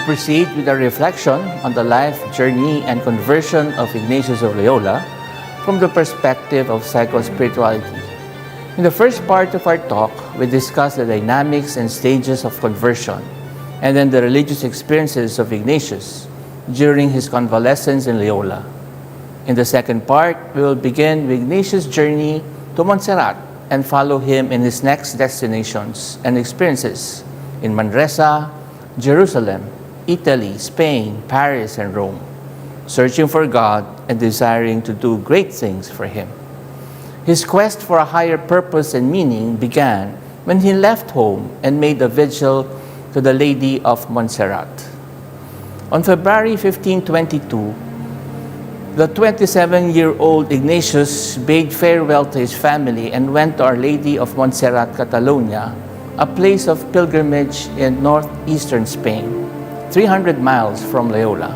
proceed with a reflection on the life, journey, and conversion of Ignatius of Loyola from the perspective of psychospirituality. In the first part of our talk, we discussed the dynamics and stages of conversion, and then the religious experiences of Ignatius during his convalescence in Loyola. In the second part, we will begin with Ignatius' journey to Montserrat and follow him in his next destinations and experiences in Manresa, Jerusalem, Italy, Spain, Paris, and Rome, searching for God and desiring to do great things for Him. His quest for a higher purpose and meaning began when he left home and made a vigil to the Lady of Montserrat. On February 1522, the 27-year-old Ignatius bade farewell to his family and went to Our Lady of Montserrat, Catalonia, a place of pilgrimage in northeastern Spain, 300 miles from Loyola.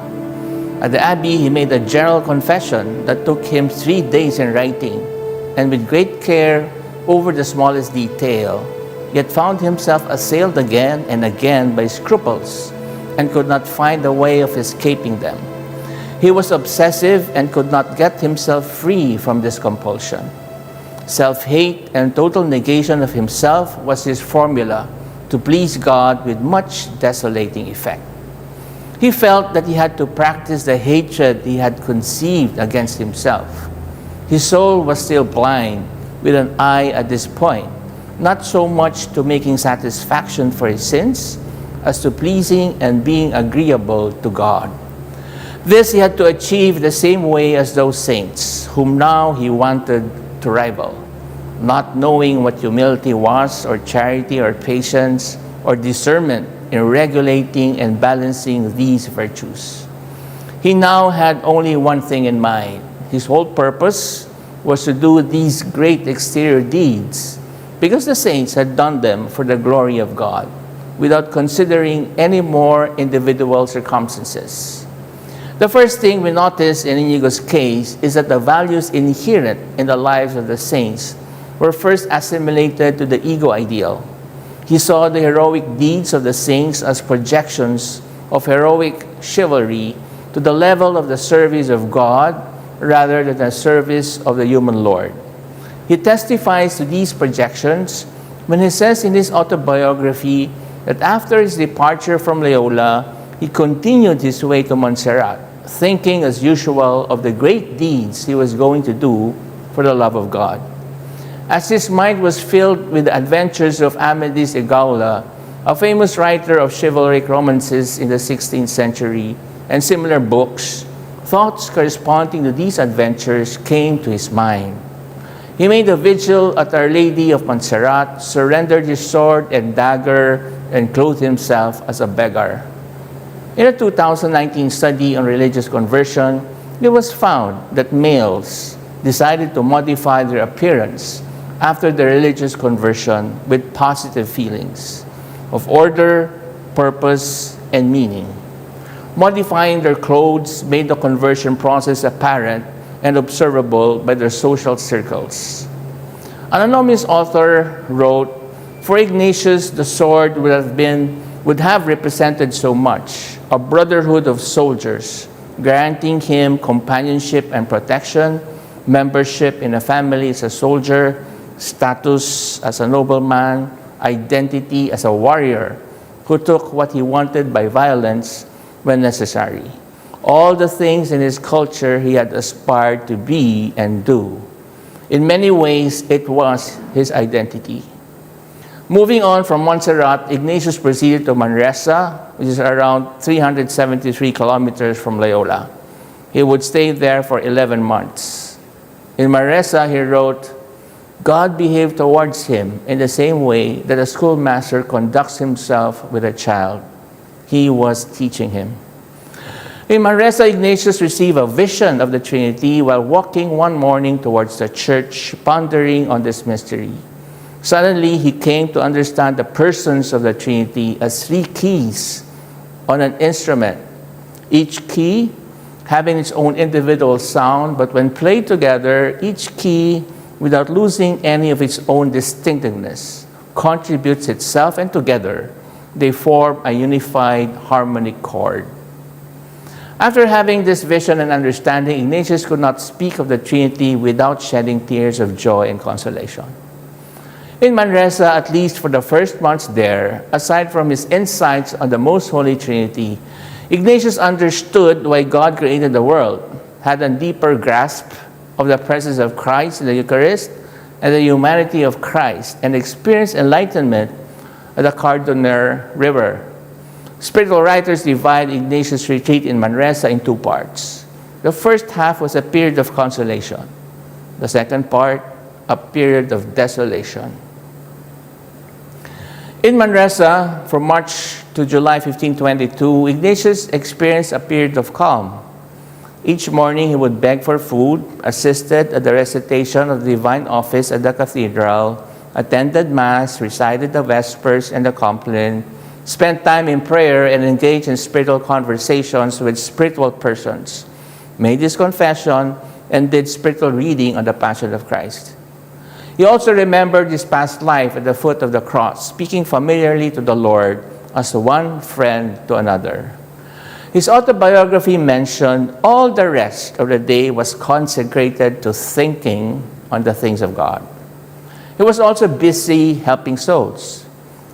At the Abbey, he made a general confession that took him 3 days in writing, and with great care over the smallest detail, yet found himself assailed again and again by scruples and could not find a way of escaping them. He was obsessive and could not get himself free from this compulsion. Self-hate and total negation of himself was his formula to please God with much desolating effect. He felt that he had to practice the hatred he had conceived against himself. His soul was still blind with an eye at this point, not so much to making satisfaction for his sins as to pleasing and being agreeable to God. This he had to achieve the same way as those saints, whom now he wanted to rival, not knowing what humility was, or charity, or patience, or discernment in regulating and balancing these virtues. He now had only one thing in mind. His whole purpose was to do these great exterior deeds because the saints had done them for the glory of God, without considering any more individual circumstances. The first thing we notice in Inigo's case is that the values inherent in the lives of the saints were first assimilated to the ego ideal. He saw the heroic deeds of the saints as projections of heroic chivalry to the level of the service of God rather than the service of the human lord. He testifies to these projections when he says in his autobiography that after his departure from Loyola, he continued his way to Montserrat, thinking as usual of the great deeds he was going to do for the love of God. As his mind was filled with the adventures of Amadis de Gaula, a famous writer of chivalric romances in the 16th century, and similar books, thoughts corresponding to these adventures came to his mind. He made a vigil at Our Lady of Montserrat, surrendered his sword and dagger, and clothed himself as a beggar. In a 2019 study on religious conversion, it was found that males decided to modify their appearance after their religious conversion with positive feelings of order, purpose, and meaning. Modifying their clothes made the conversion process apparent and observable by their social circles. An anonymous author wrote, "For Ignatius, the sword would have represented so much, a brotherhood of soldiers, granting him companionship and protection, membership in a family as a soldier, status as a nobleman, identity as a warrior who took what he wanted by violence when necessary. All the things in his culture he had aspired to be and do. In many ways, it was his identity." Moving on from Montserrat, Ignatius proceeded to Manresa, which is around 373 kilometers from Loyola. He would stay there for 11 months. In Manresa, he wrote, "God behaved towards him in the same way that a schoolmaster conducts himself with a child. He was teaching him." In Manresa, Ignatius received a vision of the Trinity while walking one morning towards the church, pondering on this mystery. Suddenly, he came to understand the persons of the Trinity as 3 keys on an instrument, each key having its own individual sound, but when played together, each key, without losing any of its own distinctiveness, contributes itself and together they form a unified harmonic chord. After having this vision and understanding, Ignatius could not speak of the Trinity without shedding tears of joy and consolation. In Manresa, at least for the first months there, aside from his insights on the Most Holy Trinity, Ignatius understood why God created the world, had a deeper grasp of the presence of Christ in the Eucharist and the humanity of Christ, and experienced enlightenment at the Cardoner River. Spiritual writers divide Ignatius' retreat in Manresa in two parts. The first half was a period of consolation. The second part, a period of desolation. In Manresa, from March to July 1522, Ignatius experienced a period of calm. Each morning he would beg for food, assisted at the recitation of the divine office at the cathedral, attended Mass, recited the Vespers and the Chaplain, spent time in prayer, and engaged in spiritual conversations with spiritual persons, made his confession, and did spiritual reading on the Passion of Christ. He also remembered his past life at the foot of the cross, speaking familiarly to the Lord as one friend to another. His autobiography mentioned all the rest of the day was consecrated to thinking on the things of God. He was also busy helping souls.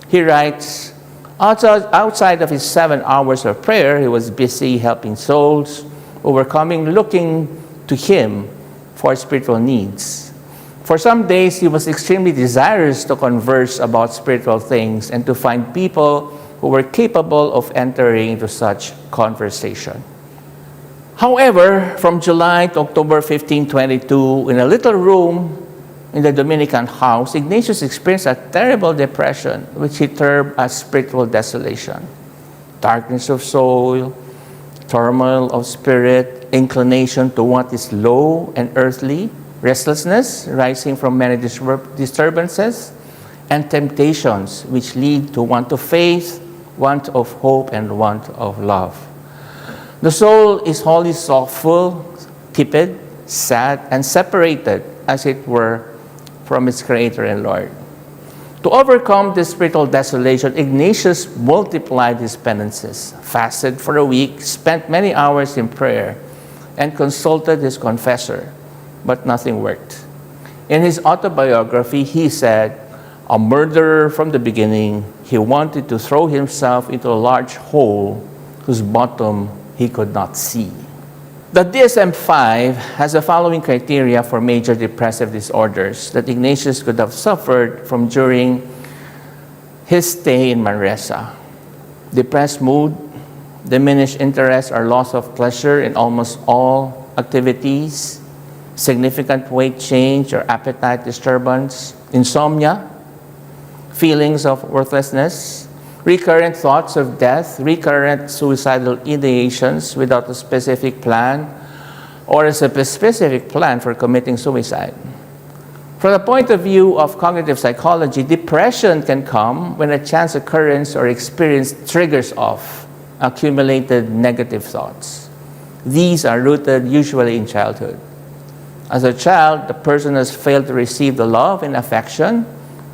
He writes, outside of his 7 hours of prayer, he was busy helping souls who were coming looking to him for spiritual needs. For some days, he was extremely desirous to converse about spiritual things and to find people who were capable of entering into such conversation. However, from July to October 1522, in a little room in the Dominican house, Ignatius experienced a terrible depression, which he termed as spiritual desolation. Darkness of soul, turmoil of spirit, inclination to what is low and earthly, restlessness rising from many disturbances, and temptations which lead to want of faith, want of hope, and want of love. The soul is wholly sorrowful, tepid, sad, and separated, as it were, from its Creator and Lord. To overcome this spiritual desolation, Ignatius multiplied his penances, fasted for a week, spent many hours in prayer, and consulted his confessor, but nothing worked. In his autobiography, he said, a murderer from the beginning, he wanted to throw himself into a large hole whose bottom he could not see. The DSM-5 has the following criteria for major depressive disorders that Ignatius could have suffered from during his stay in Manresa. Depressed mood, diminished interest or loss of pleasure in almost all activities, significant weight change or appetite disturbance, insomnia, feelings of worthlessness, recurrent thoughts of death, recurrent suicidal ideations without a specific plan or a specific plan for committing suicide. From the point of view of cognitive psychology, depression can come when a chance occurrence or experience triggers off accumulated negative thoughts. These are rooted usually in childhood. As a child, the person has failed to receive the love and affection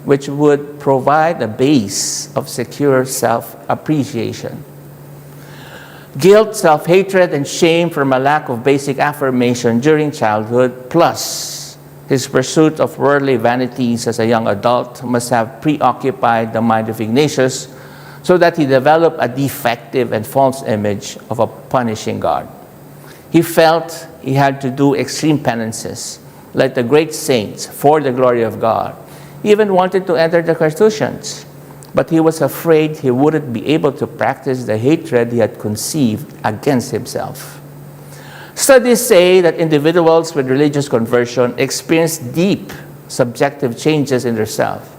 which would provide a base of secure self-appreciation. Guilt, self-hatred, and shame from a lack of basic affirmation during childhood, plus his pursuit of worldly vanities as a young adult, must have preoccupied the mind of Ignatius so that he developed a defective and false image of a punishing God. He felt he had to do extreme penances, like the great saints, for the glory of God. He even wanted to enter the Carthusians, but he was afraid he wouldn't be able to practice the hatred he had conceived against himself. Studies say that individuals with religious conversion experience deep subjective changes in their self,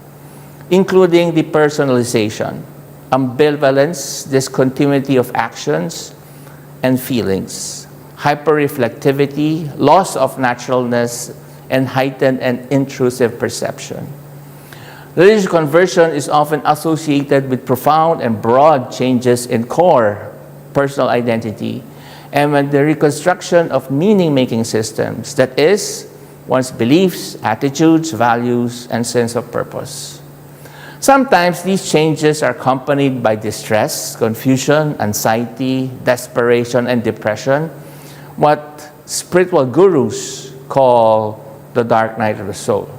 including depersonalization, ambivalence, discontinuity of actions and feelings, hyperreflectivity, loss of naturalness, and heightened and intrusive perception. Religious conversion is often associated with profound and broad changes in core personal identity and with the reconstruction of meaning-making systems, that is, one's beliefs, attitudes, values, and sense of purpose. Sometimes these changes are accompanied by distress, confusion, anxiety, desperation, and depression, what spiritual gurus call the dark night of the soul.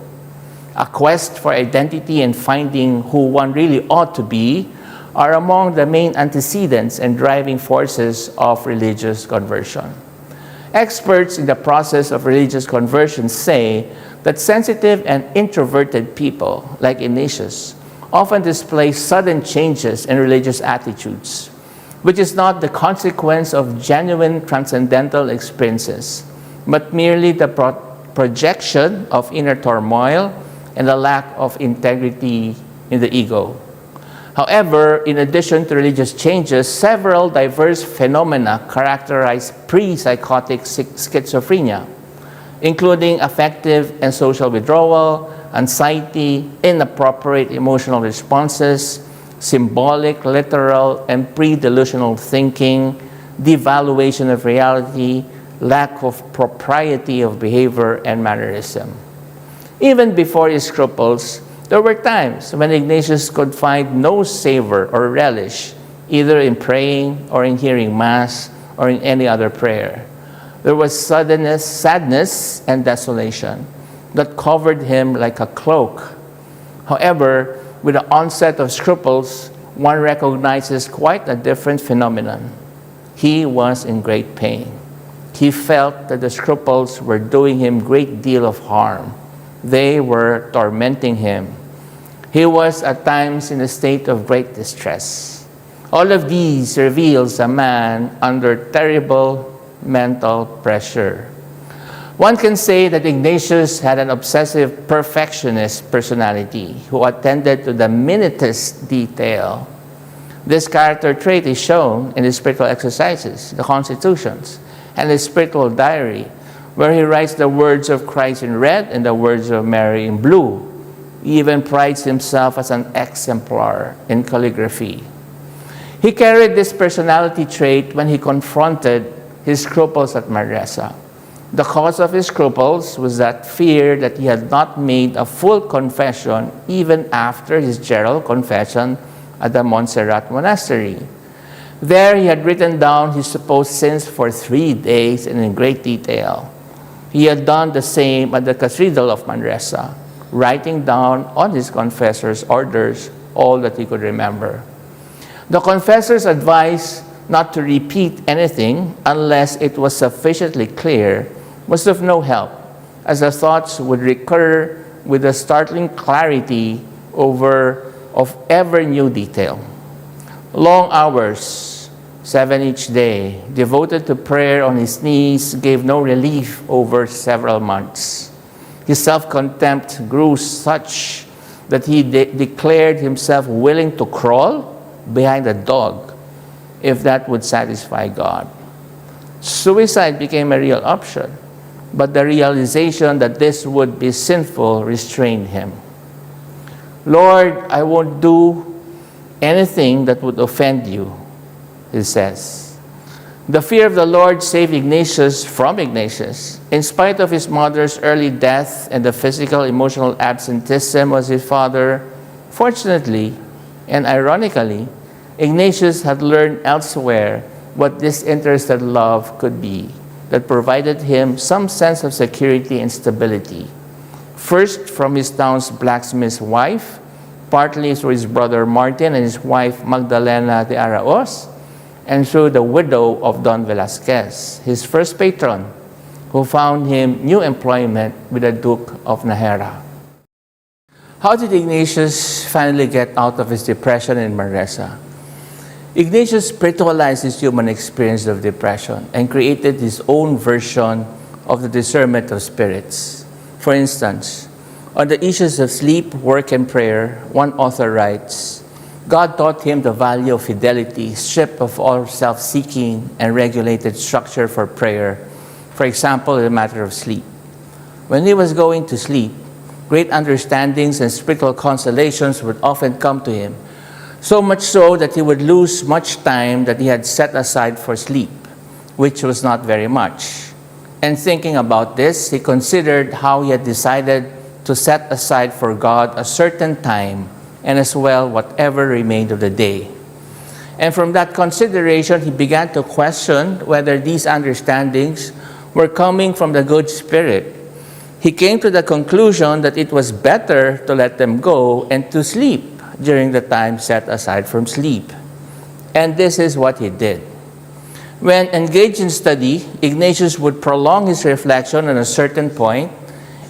A quest for identity and finding who one really ought to be are among the main antecedents and driving forces of religious conversion. Experts in the process of religious conversion say that sensitive and introverted people, like Ignatius, often display sudden changes in religious attitudes, which is not the consequence of genuine transcendental experiences, but merely the projection of inner turmoil and the lack of integrity in the ego. However, in addition to religious changes, several diverse phenomena characterize pre-psychotic schizophrenia, including affective and social withdrawal, anxiety, inappropriate emotional responses, symbolic, literal, and pre-delusional thinking, devaluation of reality, lack of propriety of behavior, and mannerism. Even before his scruples, there were times when Ignatius could find no savor or relish either in praying or in hearing Mass or in any other prayer. There was sadness, and desolation that covered him like a cloak. However, with the onset of scruples, one recognizes quite a different phenomenon. He was in great pain. He felt that the scruples were doing him a great deal of harm. They were tormenting him. He was at times in a state of great distress. All of these reveals a man under terrible mental pressure. One can say that Ignatius had an obsessive perfectionist personality who attended to the minutest detail. This character trait is shown in his spiritual exercises, the constitutions, and his spiritual diary, where he writes the words of Christ in red and the words of Mary in blue. He even prides himself as an exemplar in calligraphy. He carried this personality trait when he confronted his scruples at Manresa. The cause of his scruples was that fear that he had not made a full confession even after his general confession at the Montserrat Monastery. There he had written down his supposed sins for 3 days and in great detail. He had done the same at the Cathedral of Manresa, writing down on his confessor's orders all that he could remember. The confessor's advice not to repeat anything unless it was sufficiently clear was of no help, as the thoughts would recur with a startling clarity of every new detail. Long hours, 7 each day, devoted to prayer on his knees, gave no relief over several months. His self-contempt grew such that he declared himself willing to crawl behind a dog if that would satisfy God. Suicide became a real option, but the realization that this would be sinful restrained him. Lord, I won't do anything that would offend you, he says. The fear of the Lord saved Ignatius from Ignatius. In spite of his mother's early death and the physical, emotional absenteeism of his father, fortunately and ironically, Ignatius had learned elsewhere what disinterested love could be, that provided him some sense of security and stability. First, from his town's blacksmith's wife, partly through his brother Martin and his wife Magdalena de Araoz, and through the widow of Don Velasquez, his first patron, who found him new employment with the Duke of Najera. How did Ignatius finally get out of his depression in Manresa? Ignatius spiritualized his human experience of depression and created his own version of the discernment of spirits. For instance, on the issues of sleep, work, and prayer, one author writes, God taught him the value of fidelity, stripped of all self-seeking, and regulated structure for prayer, for example, in the matter of sleep. When he was going to sleep, great understandings and spiritual consolations would often come to him, so much so that he would lose much time that he had set aside for sleep, which was not very much. And thinking about this, he considered how he had decided to set aside for God a certain time and as well whatever remained of the day. And from that consideration, he began to question whether these understandings were coming from the good spirit. He came to the conclusion that it was better to let them go and to sleep during the time set aside from sleep. And this is what he did. When engaged in study, Ignatius would prolong his reflection on a certain point,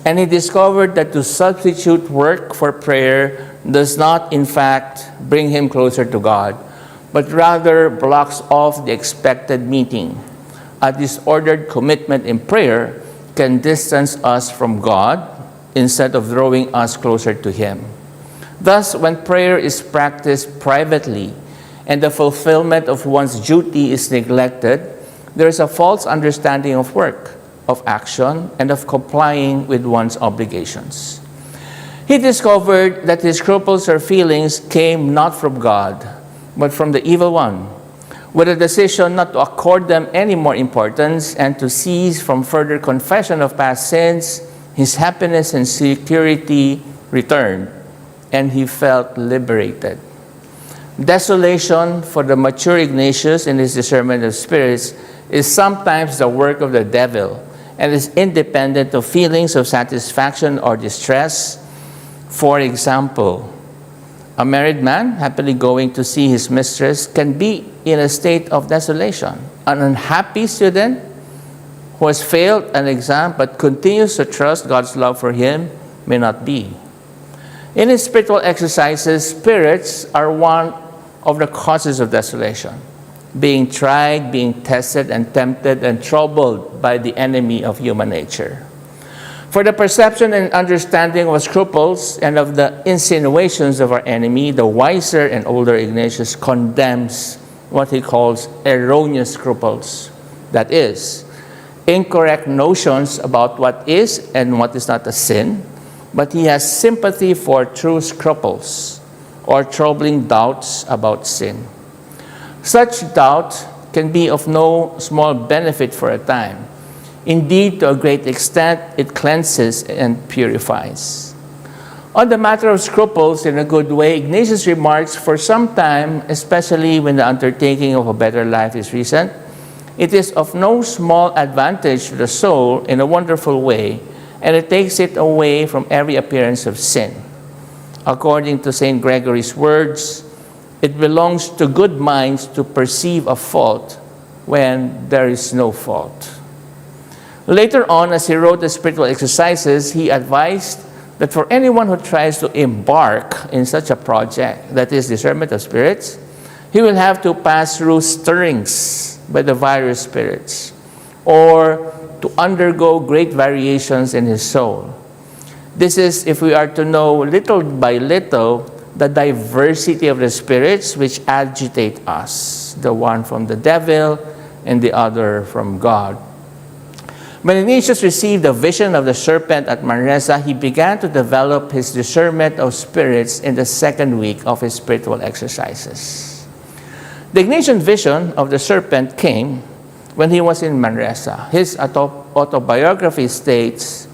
and he discovered that to substitute work for prayer does not, in fact, bring him closer to God, but rather blocks off the expected meeting. A disordered commitment in prayer can distance us from God instead of drawing us closer to Him. Thus, when prayer is practiced privately and the fulfillment of one's duty is neglected, there is a false understanding of work, of action, and of complying with one's obligations. He discovered that his scruples or feelings came not from God, but from the evil one, with a decision not to accord them any more importance and to cease from further confession of past sins. His happiness and security returned, and he felt liberated. Desolation for the mature Ignatius in his discernment of spirits is sometimes the work of the devil and is independent of feelings of satisfaction or distress. For example, a married man happily going to see his mistress can be in a state of desolation. An unhappy student who has failed an exam but continues to trust God's love for him may not be. In his spiritual exercises, spirits are one of the causes of desolation, being tried, being tested, and tempted, and troubled by the enemy of human nature. For the perception and understanding of scruples and of the insinuations of our enemy, the wiser and older Ignatius condemns what he calls erroneous scruples. That is, incorrect notions about what is and what is not a sin, but he has sympathy for true scruples or troubling doubts about sin. Such doubt can be of no small benefit for a time. Indeed, to a great extent, it cleanses and purifies. On the matter of scruples in a good way, Ignatius remarks, for some time, especially when the undertaking of a better life is recent, it is of no small advantage to the soul in a wonderful way, and it takes it away from every appearance of sin. According to St. Gregory's words, it belongs to good minds to perceive a fault when there is no fault. Later on, as he wrote the spiritual exercises, he advised that for anyone who tries to embark in such a project, that is discernment of spirits, he will have to pass through stirrings by the various spirits, or to undergo great variations in his soul. This is if we are to know little by little the diversity of the spirits which agitate us, the one from the devil and the other from God. When Ignatius received a vision of the serpent at Manresa, he began to develop his discernment of spirits in the second week of his spiritual exercises. The Ignatian vision of the serpent came when he was in Manresa. His autobiography states,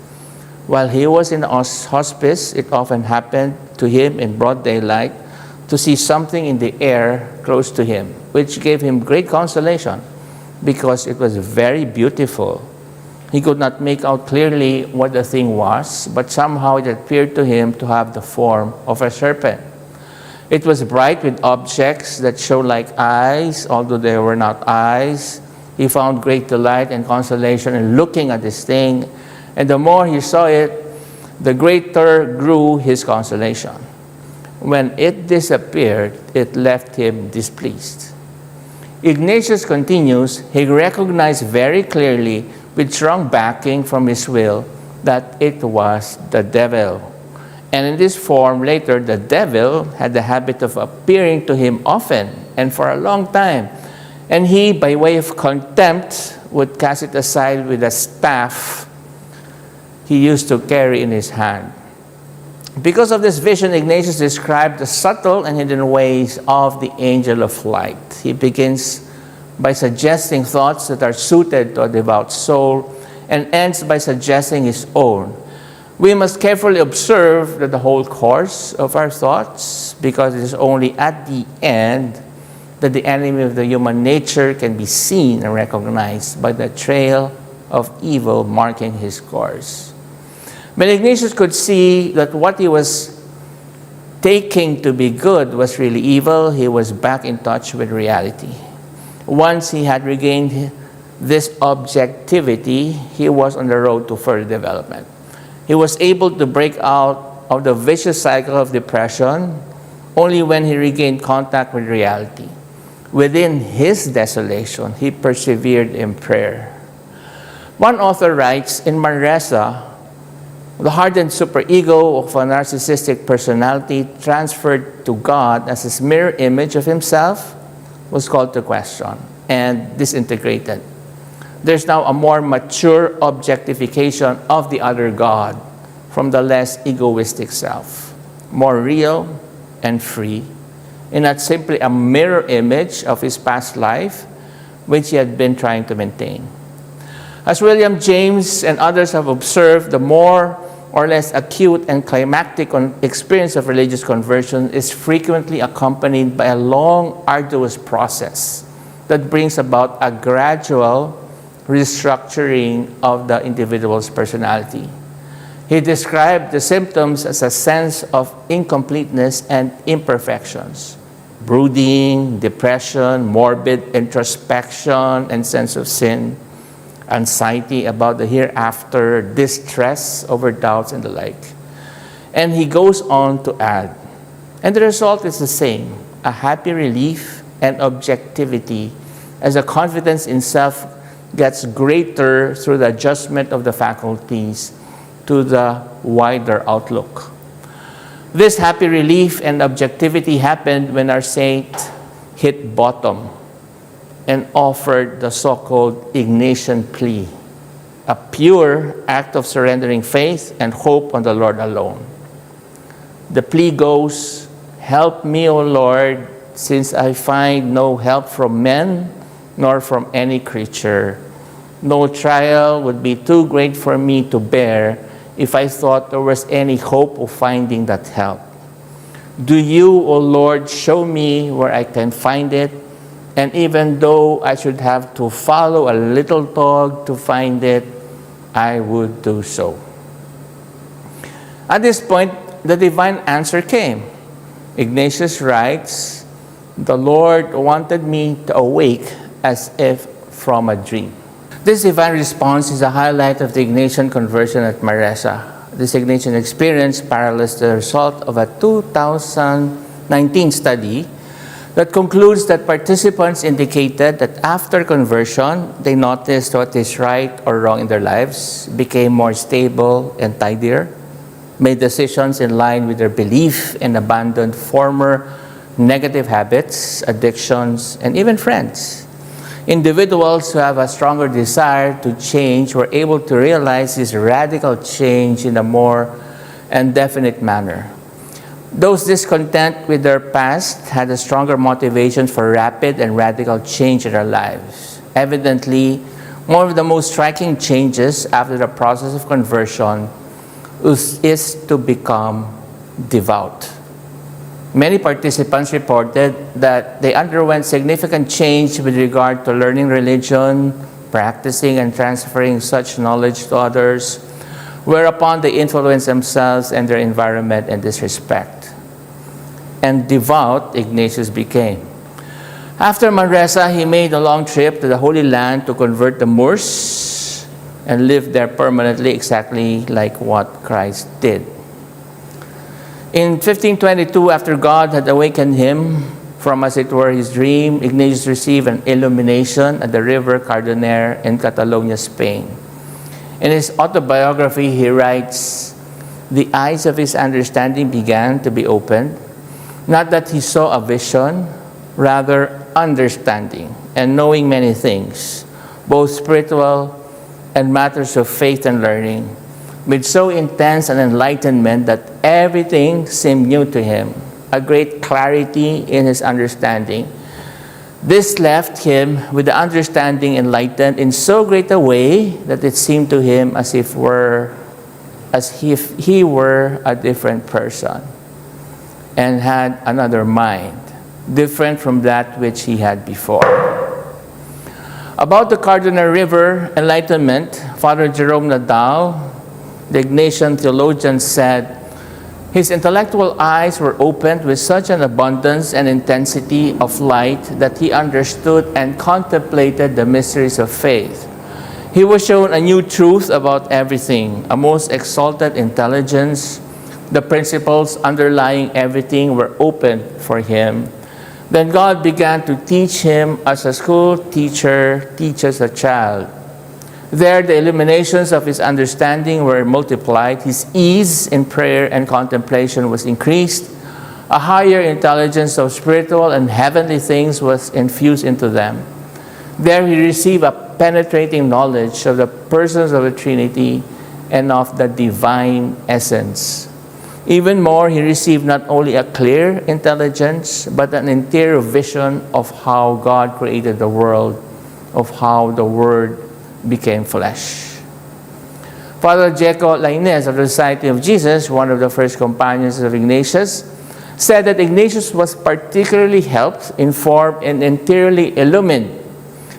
while he was in the hospice, it often happened to him in broad daylight to see something in the air close to him, which gave him great consolation because it was very beautiful. He could not make out clearly what the thing was, but somehow it appeared to him to have the form of a serpent. It was bright with objects that showed like eyes, although they were not eyes. He found great delight and consolation in looking at this thing, and the more he saw it, the greater grew his consolation. When it disappeared, it left him displeased. Ignatius continues, he recognized very clearly with strong backing from his will that it was the devil. And in this form, later, the devil had the habit of appearing to him often and for a long time. And he, by way of contempt, would cast it aside with a staff he used to carry in his hand. Because of this vision, Ignatius described the subtle and hidden ways of the angel of light. He begins by suggesting thoughts that are suited to a devout soul and ends by suggesting his own. We must carefully observe that the whole course of our thoughts, because it is only at the end that the enemy of the human nature can be seen and recognized by the trail of evil marking his course. When Ignatius could see that what he was taking to be good was really evil, he was back in touch with reality. Once he had regained this objectivity, he was on the road to further development. He was able to break out of the vicious cycle of depression only when he regained contact with reality. Within his desolation, he persevered in prayer. One author writes, in Manresa, the hardened superego of a narcissistic personality transferred to God as his mirror image of himself was called to question and disintegrated. There's now a more mature objectification of the other God from the less egoistic self, more real and free, and not simply a mirror image of his past life, which he had been trying to maintain. As William James and others have observed, the more or less acute and climactic experience of religious conversion is frequently accompanied by a long, arduous process that brings about a gradual restructuring of the individual's personality. He described the symptoms as a sense of incompleteness and imperfections, brooding, depression, morbid introspection and sense of sin, anxiety about the hereafter, distress over doubts and the like. And he goes on to add, and the result is the same, a happy relief and objectivity as the confidence in self gets greater through the adjustment of the faculties to the wider outlook. This happy relief and objectivity happened when our saint hit bottom and offered the so-called Ignatian plea, a pure act of surrendering faith and hope on the Lord alone. The plea goes, "Help me, O Lord, since I find no help from men nor from any creature. No trial would be too great for me to bear if I thought there was any hope of finding that help. Do you, O Lord, show me where I can find it, and even though I should have to follow a little dog to find it, I would do so." At this point, the divine answer came. Ignatius writes, "The Lord wanted me to awake as if from a dream." This divine response is a highlight of the Ignatian conversion at Manresa. This Ignatian experience parallels the result of a 2019 study that concludes that participants indicated that after conversion, they noticed what is right or wrong in their lives, became more stable and tidier, made decisions in line with their belief, and abandoned former negative habits, addictions, and even friends. Individuals who have a stronger desire to change were able to realize this radical change in a more and definite manner. Those discontent with their past had a stronger motivation for rapid and radical change in their lives. Evidently, one of the most striking changes after the process of conversion is to become devout. Many participants reported that they underwent significant change with regard to learning religion, practicing and transferring such knowledge to others, whereupon they influenced themselves and their environment in this respect. And devout Ignatius became. After Manresa, he made a long trip to the Holy Land to convert the Moors and live there permanently, exactly like what Christ did. In 1522, after God had awakened him from, as it were, his dream, Ignatius received an illumination at the river Cardoner in Catalonia, Spain. In his autobiography, he writes, "The eyes of his understanding began to be opened, not that he saw a vision, rather understanding and knowing many things, both spiritual and matters of faith and learning, with so intense an enlightenment that everything seemed new to him, a great clarity in his understanding. This left him with the understanding enlightened in so great a way that it seemed to him as if as if he were a different person and had another mind, different from that which he had before. About the Cardoner River enlightenment, Father Jerome Nadal, the Ignatian theologian, said, his intellectual eyes were opened with such an abundance and intensity of light that he understood and contemplated the mysteries of faith. He was shown a new truth about everything, a most exalted intelligence. The principles underlying everything were opened for him. Then God began to teach him as a school teacher teaches a child. There, the illuminations of his understanding were multiplied. His ease in prayer and contemplation was increased. A higher intelligence of spiritual and heavenly things was infused into them. There, he received a penetrating knowledge of the persons of the Trinity and of the divine essence. Even more, he received not only a clear intelligence, but an interior vision of how God created the world, of how the Word became flesh. Father Jacob Lainez of the Society of Jesus, one of the first companions of Ignatius, said that Ignatius was particularly helped, informed, and interiorly illumined.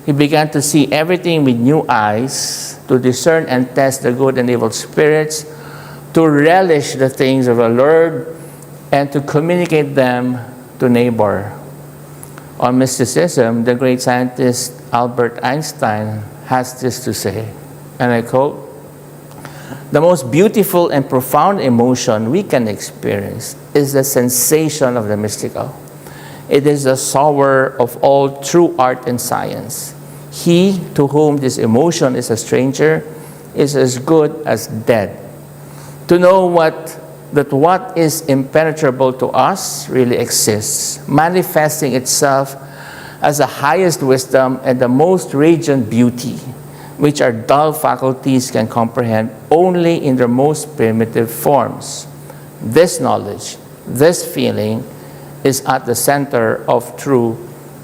He began to see everything with new eyes, to discern and test the good and evil spirits, to relish the things of the Lord, and to communicate them to neighbor. On mysticism, the great scientist Albert Einstein has this to say, and I quote, the most beautiful and profound emotion we can experience is the sensation of the mystical. It is the sower of all true art and science. He to whom this emotion is a stranger is as good as dead. To know that what is impenetrable to us really exists, manifesting itself as the highest wisdom and the most radiant beauty, which our dull faculties can comprehend only in their most primitive forms. This knowledge, this feeling, is at the center of true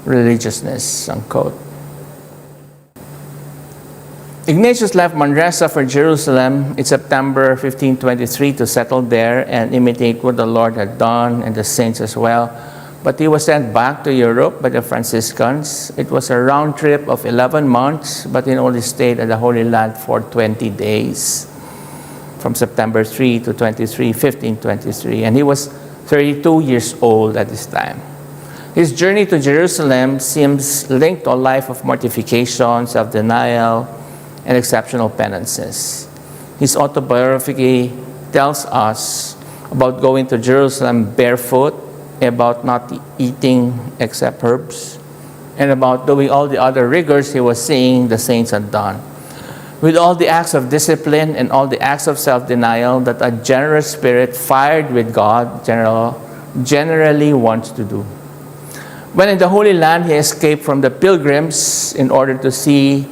religiousness, unquote. Ignatius left Manresa for Jerusalem in September 1523 to settle there and imitate what the Lord had done and the saints as well. But he was sent back to Europe by the Franciscans. It was a round trip of 11 months, but he only stayed at the Holy Land for 20 days, from September 3 to 1523. And he was 32 years old at this time. His journey to Jerusalem seems linked to a life of mortification, self-denial, and exceptional penances. His autobiography tells us about going to Jerusalem barefoot, about not eating except herbs, and about doing all the other rigors he was seeing the saints had done. With all the acts of discipline and all the acts of self-denial that a generous spirit fired with God generally wants to do. When in the Holy Land, he escaped from the pilgrims in order to see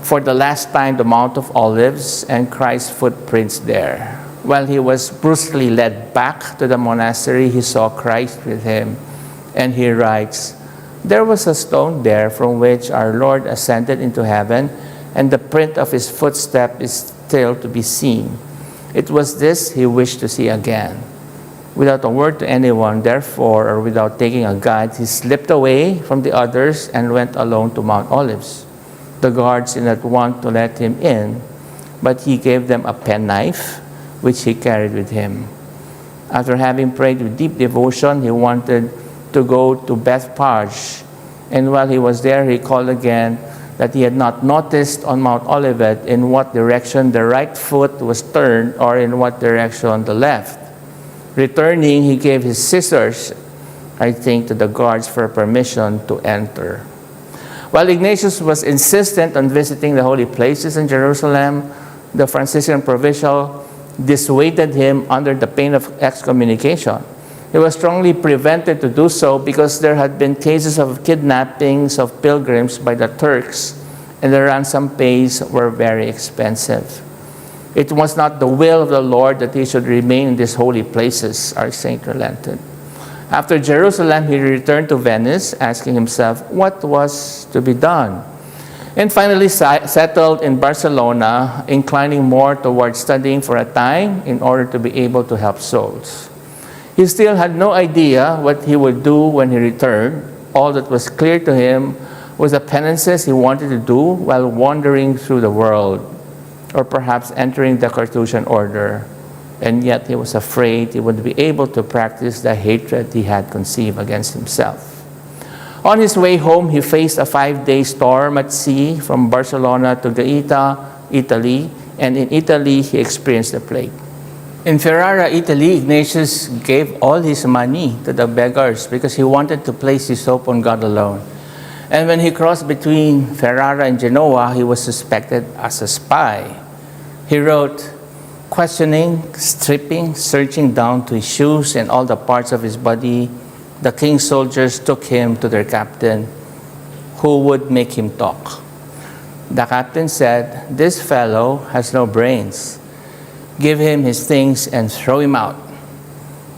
for the last time the Mount of Olives and Christ's footprints there. While he was brusquely led back to the monastery, he saw Christ with him, and he writes, there was a stone there from which our Lord ascended into heaven, and the print of his footstep is still to be seen. It was this he wished to see again. Without a word to anyone, therefore, or without taking a guide, he slipped away from the others and went alone to Mount Olives. The guards did not want to let him in, but he gave them a penknife, which he carried with him. After having prayed with deep devotion, he wanted to go to Bethphage, and while he was there, he called again that he had not noticed on Mount Olivet in what direction the right foot was turned or in what direction the left. Returning, he gave his scissors, I think, to the guards for permission to enter. While Ignatius was insistent on visiting the holy places in Jerusalem, the Franciscan provincial dissuaded him under the pain of excommunication. He was strongly prevented to do so because there had been cases of kidnappings of pilgrims by the Turks, and the ransom pays were very expensive. It was not the will of the Lord that he should remain in these holy places, our saint relented. After Jerusalem, he returned to Venice, asking himself what was to be done. and finally settled in Barcelona, inclining more towards studying for a time in order to be able to help souls. He still had no idea what he would do when he returned. All that was clear to him was the penances he wanted to do while wandering through the world, or perhaps entering the Carthusian order, and yet he was afraid he would be able to practice the hatred he had conceived against himself. On his way home, he faced a 5-day storm at sea from Barcelona to Gaeta, Italy, and in Italy he experienced the plague. In Ferrara, Italy, Ignatius gave all his money to the beggars because he wanted to place his hope on God alone. And when he crossed between Ferrara and Genoa, he was suspected as a spy. He wrote, questioning, stripping, searching down to his shoes and all the parts of his body. The king's soldiers took him to their captain, who would make him talk. The captain said, "This fellow has no brains. Give him his things and throw him out."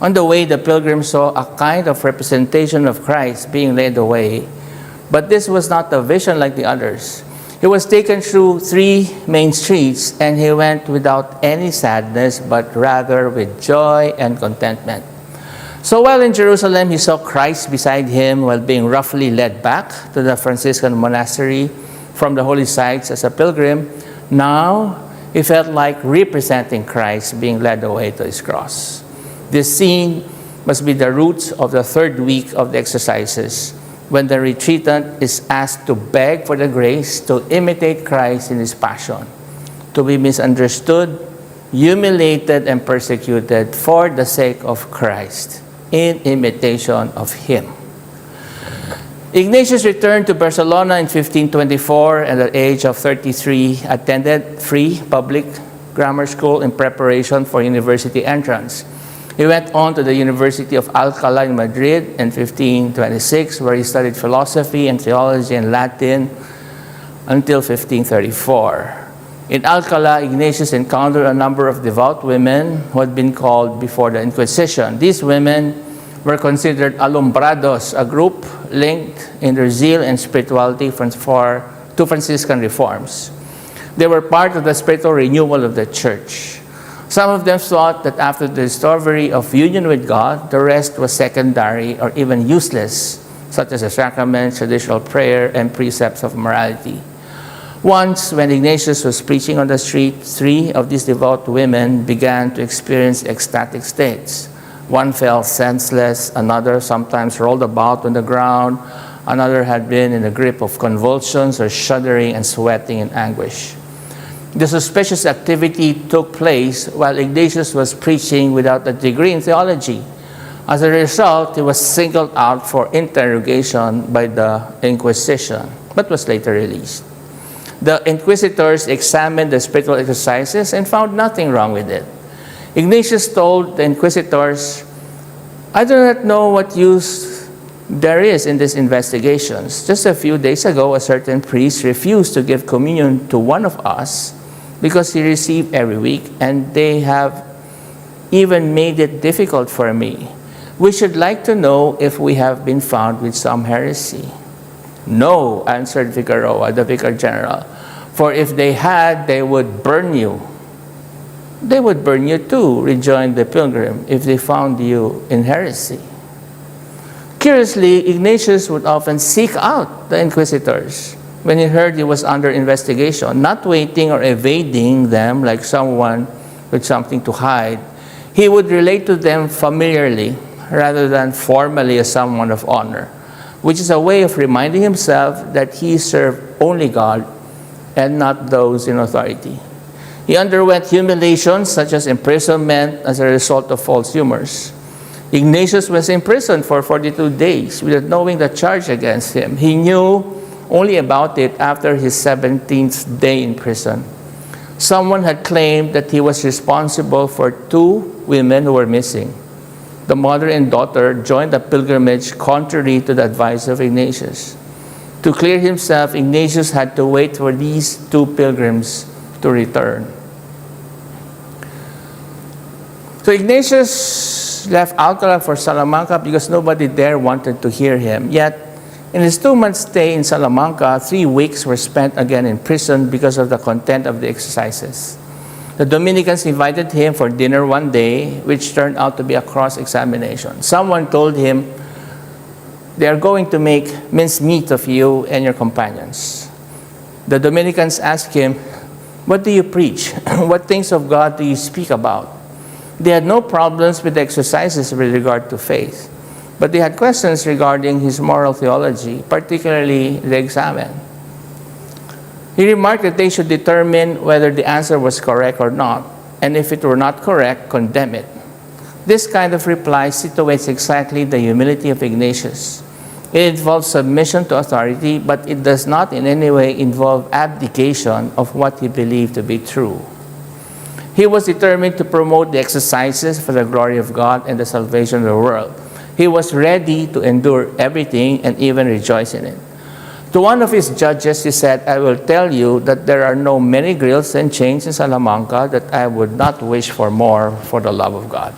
On the way, the pilgrims saw a kind of representation of Christ being led away, but this was not a vision like the others. He was taken through 3 main streets, and he went without any sadness, but rather with joy and contentment. So while in Jerusalem, he saw Christ beside him while being roughly led back to the Franciscan monastery from the holy sites as a pilgrim. Now, he felt like representing Christ being led away to his cross. This scene must be the roots of the 3rd week of the exercises, when the retreatant is asked to beg for the grace to imitate Christ in his passion, to be misunderstood, humiliated, and persecuted for the sake of Christ, in imitation of him. Ignatius returned to Barcelona in 1524 and at the age of 33 attended free public grammar school in preparation for university entrance. He went on to the University of Alcalá in Madrid in 1526, where he studied philosophy and theology and Latin until 1534. In Alcalá, Ignatius encountered a number of devout women who had been called before the Inquisition. These women were considered alumbrados, a group linked in their zeal and spirituality to Franciscan reforms. They were part of the spiritual renewal of the church. Some of them thought that after the discovery of union with God, the rest was secondary or even useless, such as the sacraments, traditional prayer, and precepts of morality. Once, when Ignatius was preaching on the street, 3 of these devout women began to experience ecstatic states. One fell senseless, another sometimes rolled about on the ground, another had been in the grip of convulsions or shuddering and sweating in anguish. The suspicious activity took place while Ignatius was preaching without a degree in theology. As a result, he was singled out for interrogation by the Inquisition, but was later released. The inquisitors examined the spiritual exercises and found nothing wrong with it. Ignatius told the inquisitors, "I do not know what use there is in these investigations. Just a few days ago, a certain priest refused to give communion to one of us because he received every week, and they have even made it difficult for me. We should like to know if we have been found with some heresy." "No," answered Figueroa, the vicar general, "for if they had, they would burn you." "They would burn you too," rejoined the pilgrim, "if they found you in heresy." Curiously, Ignatius would often seek out the inquisitors when he heard he was under investigation, not waiting or evading them like someone with something to hide. He would relate to them familiarly rather than formally as someone of honor, which is a way of reminding himself that he served only God and not those in authority. He underwent humiliations such as imprisonment as a result of false humors. Ignatius was imprisoned for 42 days without knowing the charge against him. He knew only about it after his 17th day in prison. Someone had claimed that he was responsible for 2 women who were missing. The mother and daughter joined the pilgrimage contrary to the advice of Ignatius. To clear himself, Ignatius had to wait for these 2 pilgrims to return. So Ignatius left Alcalá for Salamanca because nobody there wanted to hear him. Yet, In his 2-month stay in Salamanca, 3 weeks were spent again in prison because of the content of the exercises. The Dominicans invited him for dinner one day, which turned out to be a cross-examination. Someone told him, "They are going to make mincemeat of you and your companions." The Dominicans asked him, "What do you preach? What things of God do you speak about?" They had no problems with the exercises with regard to faith, but they had questions regarding his moral theology, particularly the examen. He remarked that they should determine whether the answer was correct or not, and if it were not correct, condemn it. This kind of reply situates exactly the humility of Ignatius. It involves submission to authority, but it does not in any way involve abdication of what he believed to be true. He was determined to promote the exercises for the glory of God and the salvation of the world. He was ready to endure everything and even rejoice in it. To one of his judges, he said, "I will tell you that there are no many grills and chains in Salamanca that I would not wish for more for the love of God."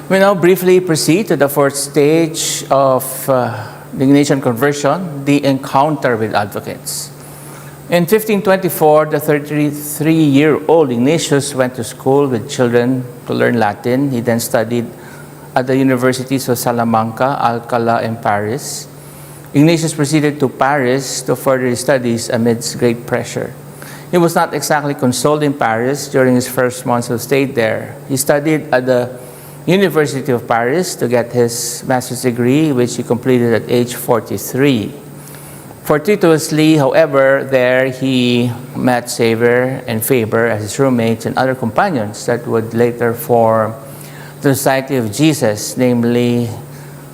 We now briefly proceed to the fourth stage of the Ignatian conversion, the encounter with advocates. In 1524, the 33-year-old Ignatius went to school with children to learn Latin. He then studied at the universities of Salamanca, Alcala, and Paris. Ignatius proceeded to Paris to further his studies amidst great pressure. He was not exactly consoled in Paris during his first months of stay there. He studied at the University of Paris to get his master's degree, which he completed at age 43. Fortuitously, however, there he met Xavier and Faber as his roommates and other companions that would later form the Society of Jesus, namely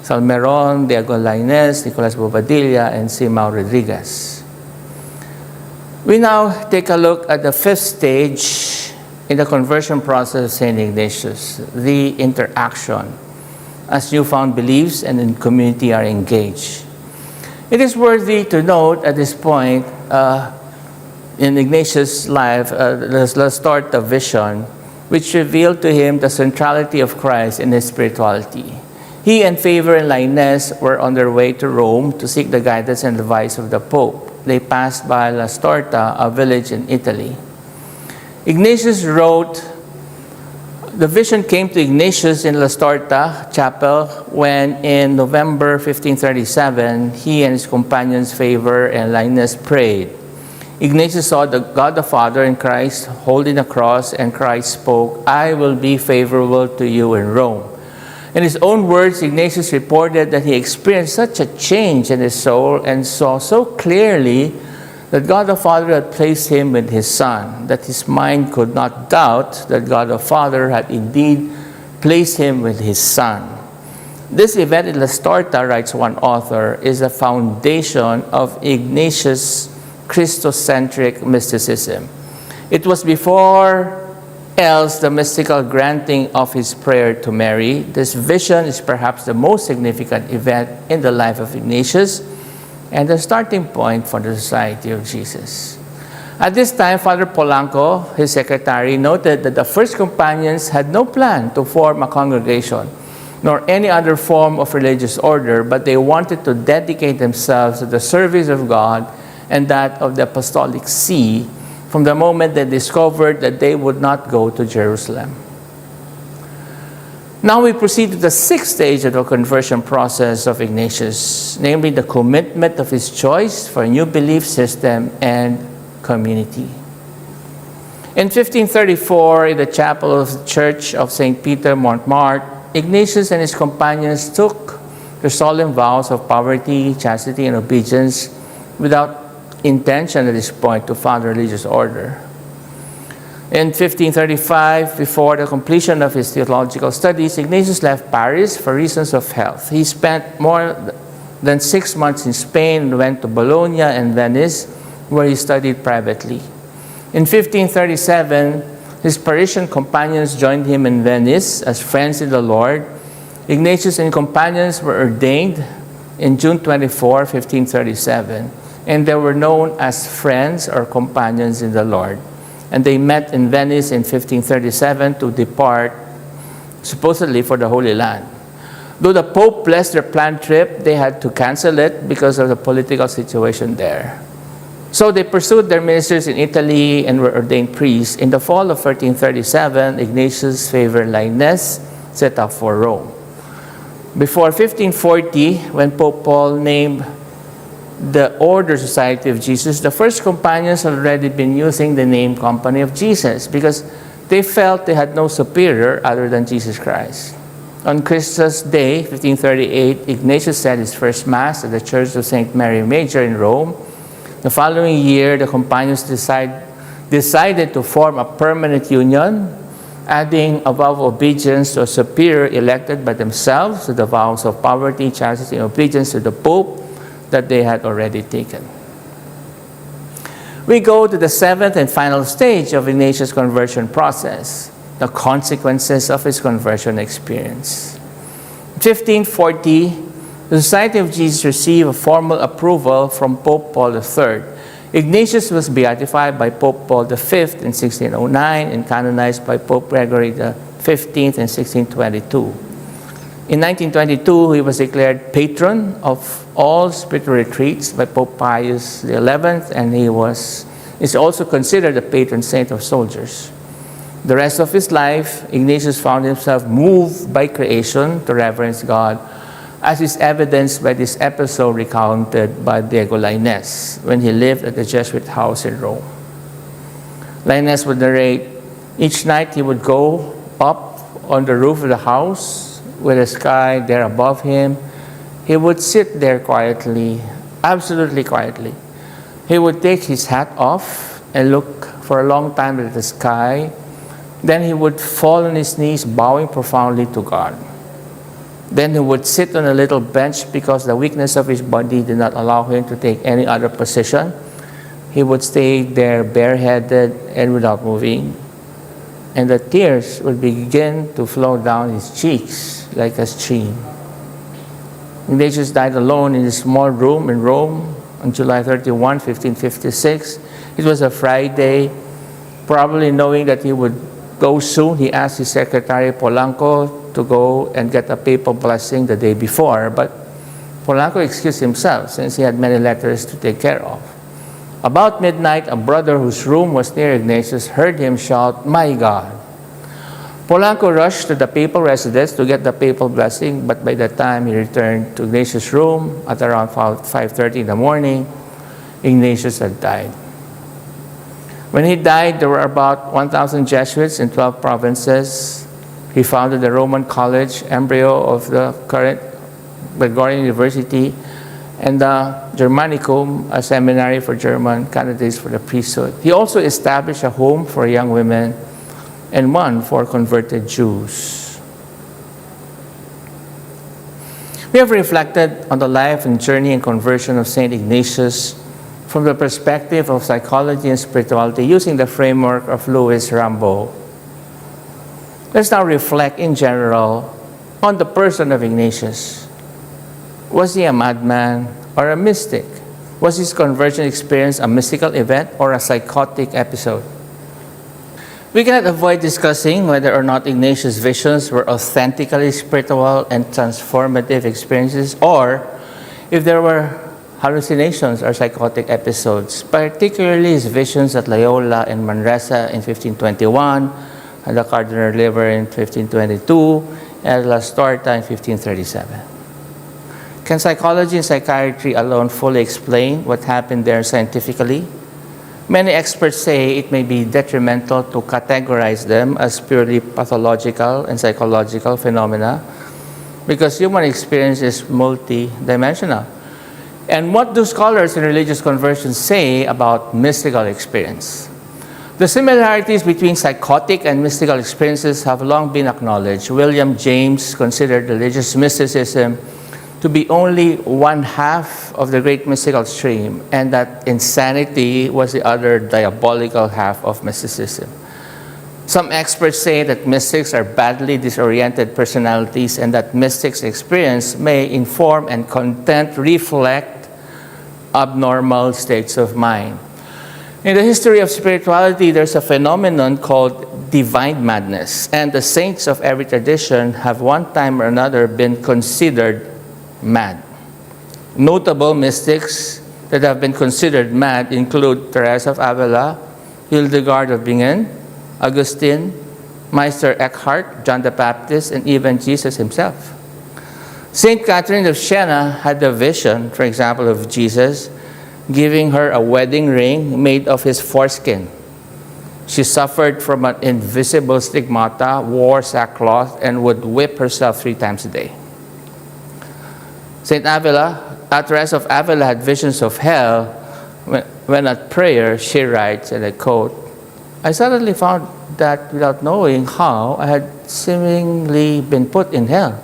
Salmeron, Diego Lainez, Nicolas Bobadilla, and Simao Rodriguez. We now take a look at the fifth stage in the conversion process of St. Ignatius, the interaction, as newfound beliefs and in community are engaged. It is worthy to note at this point in Ignatius' life, the Lastorta vision, which revealed to him the centrality of Christ in his spirituality. He and Faber and Lainez were on their way to Rome to seek the guidance and advice of the Pope. They passed by Lastorta, a village in Italy. Ignatius wrote, the vision came to Ignatius in Lastorta chapel when in November 1537, he and his companions Faber and Lainez prayed. Ignatius saw the God the Father in Christ holding a cross, and Christ spoke, "I will be favorable to you in Rome." In his own words, Ignatius reported that he experienced such a change in his soul and saw so clearly that God the Father had placed him with his Son, that his mind could not doubt that God the Father had indeed placed him with his Son. This event in Lastorta, writes one author, is the foundation of Ignatius' Christocentric mysticism. It was before else the mystical granting of his prayer to Mary. This vision is perhaps the most significant event in the life of Ignatius and the starting point for the Society of Jesus. At this time, Father Polanco, his secretary, noted that the first companions had no plan to form a congregation, nor any other form of religious order, but they wanted to dedicate themselves to the service of God and that of the Apostolic See from the moment they discovered that they would not go to Jerusalem. Now we proceed to the sixth stage of the conversion process of Ignatius, namely the commitment of his choice for a new belief system and community. In 1534, in the chapel of the Church of St. Peter Montmartre, Ignatius and his companions took their solemn vows of poverty, chastity, and obedience without intention at this point to found a religious order. In 1535, before the completion of his theological studies, Ignatius left Paris for reasons of health. He spent more than 6 months in Spain and went to Bologna and Venice, where he studied privately. In 1537, his Parisian companions joined him in Venice as friends in the Lord. Ignatius and companions were ordained in June 24, 1537. And they were known as friends or companions in the Lord. And they met in Venice in 1537 to depart, supposedly for the Holy Land. Though the Pope blessed their planned trip, they had to cancel it because of the political situation there. So they pursued their ministers in Italy and were ordained priests. In the fall of 1337, Ignatius favored Lainez, set out for Rome. Before 1540, when Pope Paul named the Order Society of Jesus, the first companions had already been using the name Company of Jesus because they felt they had no superior other than Jesus Christ. On Christmas Day, 1538, Ignatius said his first Mass at the Church of St. Mary Major in Rome. The following year, the companions decided to form a permanent union, adding a vow of obedience to a superior elected by themselves to the vows of poverty, chastity, and obedience to the Pope that they had already taken. We go to the seventh and final stage of Ignatius' conversion process, the consequences of his conversion experience. In 1540, the Society of Jesus received a formal approval from Pope Paul III. Ignatius was beatified by Pope Paul V in 1609 and canonized by Pope Gregory XV in 1622. In 1922, he was declared patron of all spiritual retreats by Pope Pius XI, and he is also considered the patron saint of soldiers. The rest of his life, Ignatius found himself moved by creation to reverence God, as is evidenced by this episode recounted by Diego Lainez when he lived at the Jesuit house in Rome. Lainez would narrate, each night he would go up on the roof of the house with the sky there above him. He would sit there quietly, absolutely quietly. He would take his hat off and look for a long time at the sky. Then he would fall on his knees, bowing profoundly to God. Then he would sit on a little bench because the weakness of his body did not allow him to take any other position. He would stay there bareheaded and without moving. And the tears would begin to flow down his cheeks like a stream. Ignatius died alone in his small room in Rome on July 31, 1556. It was a Friday. Probably knowing that he would go soon, he asked his secretary Polanco to go and get a papal blessing the day before, but Polanco excused himself since he had many letters to take care of. About midnight, a brother whose room was near Ignatius heard him shout, "My God!" Polanco rushed to the papal residence to get the papal blessing, but by the time he returned to Ignatius' room at around 5:30 in the morning, Ignatius had died. When he died, there were about 1,000 Jesuits in 12 provinces. He founded the Roman College, embryo of the current Gregorian University, and the Germanicum, a seminary for German candidates for the priesthood. He also established a home for young women and one for converted Jews. We have reflected on the life and journey and conversion of St. Ignatius from the perspective of psychology and spirituality using the framework of Louis Rambaud. Let's now reflect in general on the person of Ignatius. Was he a madman or a mystic? Was his conversion experience a mystical event or a psychotic episode? We cannot avoid discussing whether or not Ignatius' visions were authentically spiritual and transformative experiences, or if there were hallucinations or psychotic episodes, particularly his visions at Loyola and Manresa in 1521, at the Cardoner liver in 1522, and at La Storta in 1537. Can psychology and psychiatry alone fully explain what happened there scientifically? Many experts say it may be detrimental to categorize them as purely pathological and psychological phenomena because human experience is multidimensional. And what do scholars in religious conversion say about mystical experience? The similarities between psychotic and mystical experiences have long been acknowledged. William James considered religious mysticism to be only one half of the great mystical stream, and that insanity was the other diabolical half of mysticism. Some experts say that mystics are badly disoriented personalities and that mystics' experience may inform and content reflect abnormal states of mind. In the history of spirituality, there's a phenomenon called divine madness, and the saints of every tradition have one time or another been considered mad. Notable mystics that have been considered mad include Teresa of Avila, Hildegard of Bingen, Augustine, Meister Eckhart, John the Baptist, and even Jesus himself. Saint Catherine of Siena had a vision, for example, of Jesus giving her a wedding ring made of his foreskin. She suffered from an invisible stigmata, wore sackcloth, and would whip herself 3 times a day. Teresa of Avila had visions of hell when at prayer she writes, and I quote, "I suddenly found that without knowing how, I had seemingly been put in hell.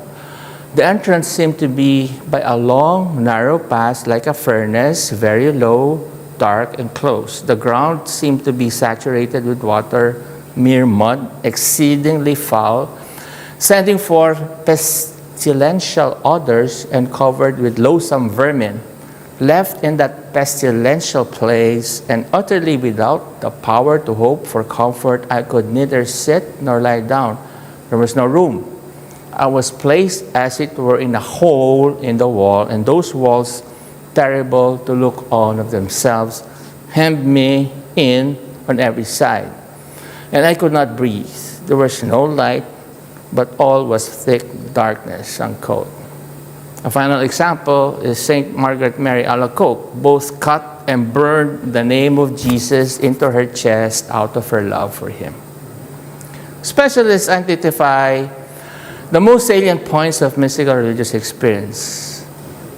The entrance seemed to be by a long, narrow path like a furnace, very low, dark, and close. The ground seemed to be saturated with water, mere mud, exceedingly foul, sending forth pestilential odors and covered with loathsome vermin. Left in that pestilential place and utterly without the power to hope for comfort, I could neither sit nor lie down. There was no room. I was placed as it were in a hole in the wall, and those walls, terrible to look on of themselves, hemmed me in on every side. And I could not breathe. There was no light, but all was thick darkness," unquote. A final example is St. Margaret Mary Alacoque, both cut and burned the name of Jesus into her chest out of her love for him. Specialists identify the most salient points of mystical religious experience: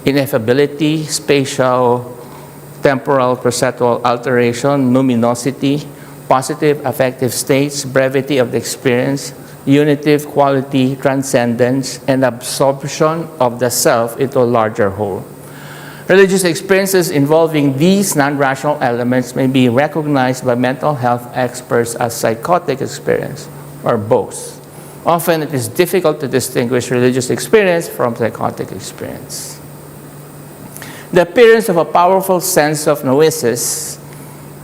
ineffability, spatial, temporal, perceptual alteration, numinosity, positive affective states, brevity of the experience, unitive quality, transcendence, and absorption of the self into a larger whole. Religious experiences involving these non-rational elements may be recognized by mental health experts as psychotic experience, or both. Often it is difficult to distinguish religious experience from psychotic experience. The appearance of a powerful sense of noesis,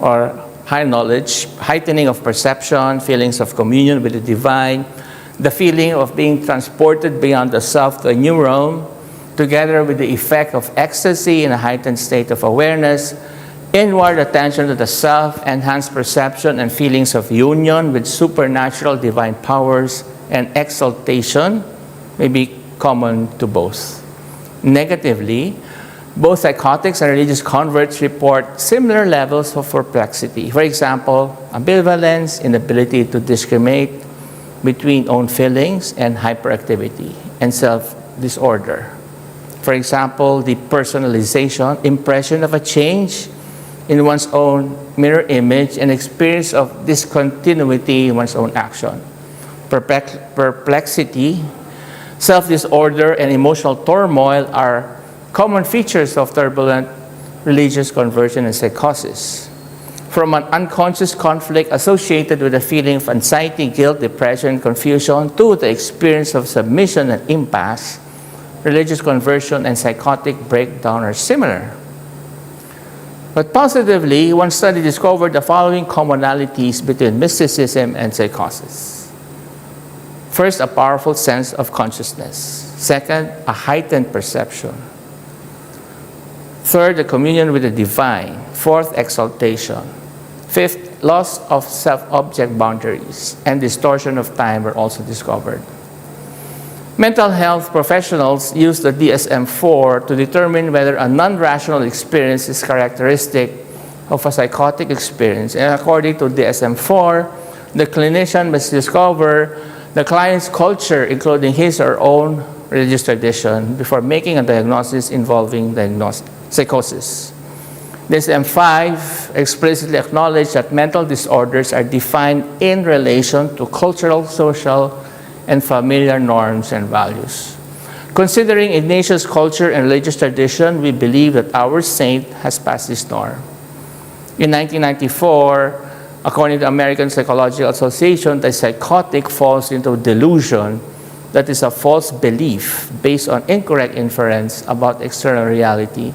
or high knowledge, heightening of perception, feelings of communion with the divine, the feeling of being transported beyond the self to a new realm, together with the effect of ecstasy in a heightened state of awareness, inward attention to the self, enhanced perception and feelings of union with supernatural divine powers, and exaltation may be common to both. Negatively, both psychotics and religious converts report similar levels of perplexity. For example, ambivalence, inability to discriminate between own feelings and hyperactivity, and self-disorder. For example, depersonalization, impression of a change in one's own mirror image, and experience of discontinuity in one's own action. Perplexity, self-disorder, and emotional turmoil are common features of turbulent religious conversion and psychosis. From an unconscious conflict associated with a feeling of anxiety, guilt, depression, confusion, to the experience of submission and impasse, religious conversion and psychotic breakdown are similar. But positively, one study discovered the following commonalities between mysticism and psychosis. First, a powerful sense of consciousness. Second, a heightened perception. Third, the communion with the divine. Fourth, exaltation. Fifth, loss of self-object boundaries and distortion of time were also discovered. Mental health professionals use the DSM-4 to determine whether a non-rational experience is characteristic of a psychotic experience. And according to DSM-4, the clinician must discover the client's culture, including his or her own religious tradition, before making a diagnosis involving psychosis. DSM-5 explicitly acknowledged that mental disorders are defined in relation to cultural, social, and familiar norms and values. Considering Ignatian's culture and religious tradition, we believe that our saint has passed this norm. In 1994, according to the American Psychological Association, the psychotic falls into delusion, that is a false belief based on incorrect inference about external reality,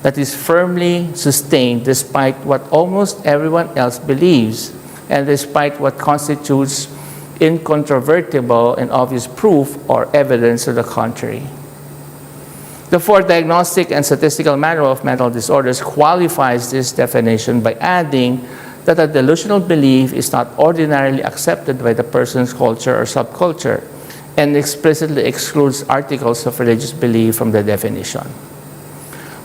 that is firmly sustained despite what almost everyone else believes and despite what constitutes incontrovertible and obvious proof or evidence to the contrary. The Fourth Diagnostic and Statistical Manual of Mental Disorders qualifies this definition by adding that a delusional belief is not ordinarily accepted by the person's culture or subculture, and explicitly excludes articles of religious belief from the definition.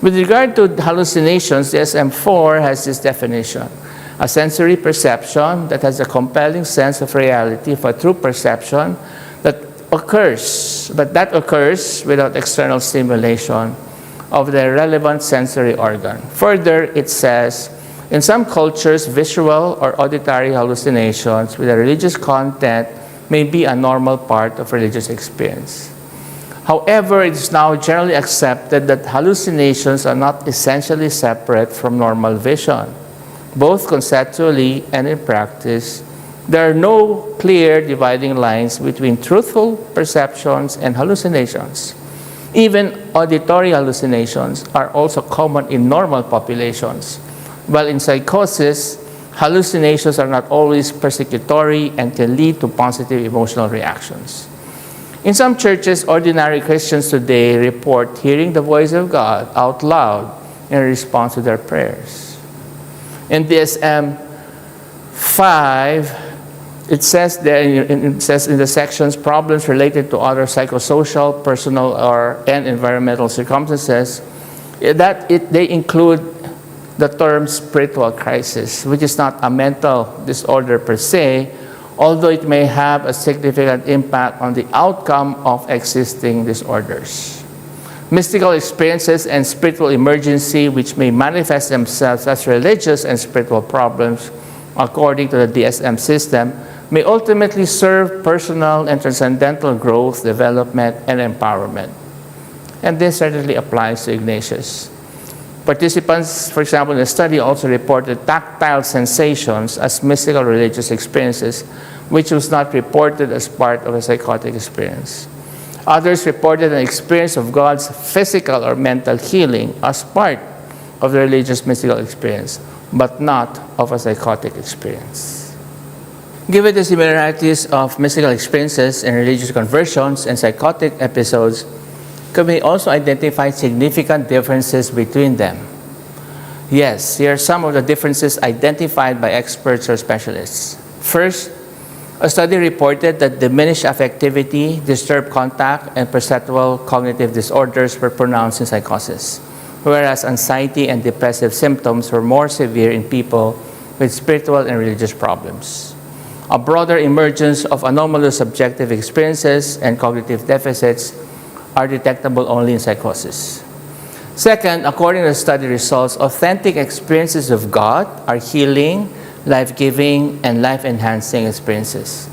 With regard to hallucinations, the DSM-4 has this definition: a sensory perception that has a compelling sense of reality for true perception that occurs without external stimulation of the relevant sensory organ. Further, it says, in some cultures, visual or auditory hallucinations with a religious content may be a normal part of religious experience. However, it is now generally accepted that hallucinations are not essentially separate from normal vision. Both conceptually and in practice, there are no clear dividing lines between truthful perceptions and hallucinations. Even auditory hallucinations are also common in normal populations, while in psychosis, hallucinations are not always persecutory and can lead to positive emotional reactions. In some churches, ordinary Christians today report hearing the voice of God out loud in response to their prayers. In DSM-5, it says in the sections problems related to other psychosocial, personal, and environmental circumstances, they include the term spiritual crisis, which is not a mental disorder per se, although it may have a significant impact on the outcome of existing disorders. Mystical experiences and spiritual emergency, which may manifest themselves as religious and spiritual problems, according to the DSM system, may ultimately serve personal and transcendental growth, development, and empowerment. And this certainly applies to Ignatius. Participants, for example, in the study also reported tactile sensations as mystical religious experiences, which was not reported as part of a psychotic experience. Others reported an experience of God's physical or mental healing as part of the religious mystical experience, but not of a psychotic experience. Given the similarities of mystical experiences and religious conversions and psychotic episodes, can we also identify significant differences between them? Yes, here are some of the differences identified by experts or specialists. First, a study reported that diminished affectivity, disturbed contact, and perceptual cognitive disorders were pronounced in psychosis, whereas anxiety and depressive symptoms were more severe in people with spiritual and religious problems. A broader emergence of anomalous subjective experiences and cognitive deficits are detectable only in psychosis. Second, according to the study results, authentic experiences of God are healing, life-giving, and life-enhancing experiences.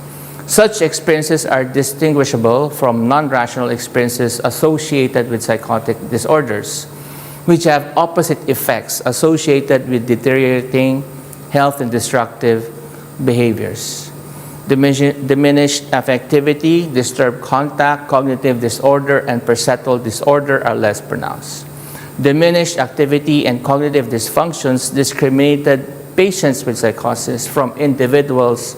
Such experiences are distinguishable from non-rational experiences associated with psychotic disorders, which have opposite effects associated with deteriorating health and destructive behaviors. Diminished affectivity, disturbed contact, cognitive disorder, and perceptual disorder are less pronounced. Diminished activity and cognitive dysfunctions discriminated patients with psychosis from individuals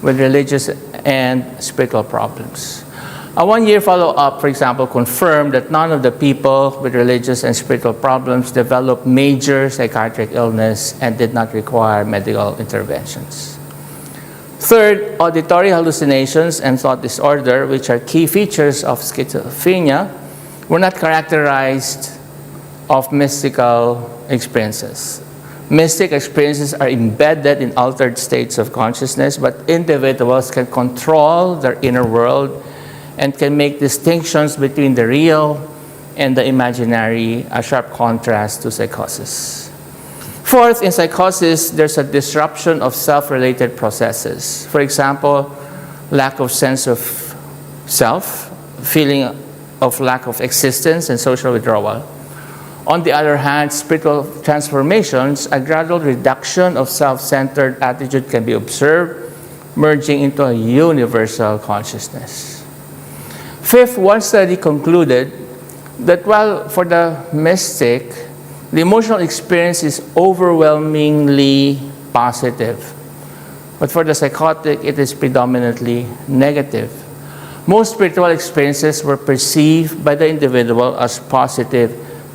with religious and spiritual problems. A one-year follow-up, for example, confirmed that none of the people with religious and spiritual problems developed major psychiatric illness and did not require medical interventions. Third, auditory hallucinations and thought disorder, which are key features of schizophrenia, were not characterized of mystical experiences. Mystic experiences are embedded in altered states of consciousness, but individuals can control their inner world and can make distinctions between the real and the imaginary, a sharp contrast to psychosis. Fourth, in psychosis, there's a disruption of self-related processes. For example, lack of sense of self, feeling of lack of existence, and social withdrawal. On the other hand, spiritual transformations, a gradual reduction of self-centered attitude can be observed, merging into a universal consciousness. Fifth, one study concluded that while for the mystic, The emotional experience is overwhelmingly positive. But for the psychotic, it is predominantly negative. Most spiritual experiences were perceived by the individual as positive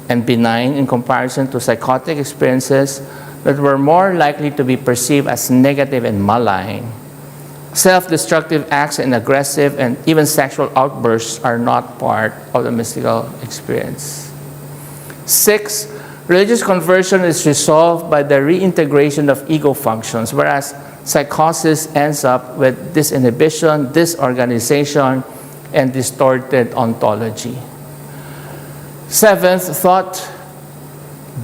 and benign in comparison to psychotic experiences that were more likely to be perceived as negative and malign. Self-destructive acts and aggressive and even sexual outbursts are not part of the mystical experience. 6, religious conversion is resolved by the reintegration of ego functions, whereas psychosis ends up with disinhibition, disorganization, and distorted ontology. 7th, thought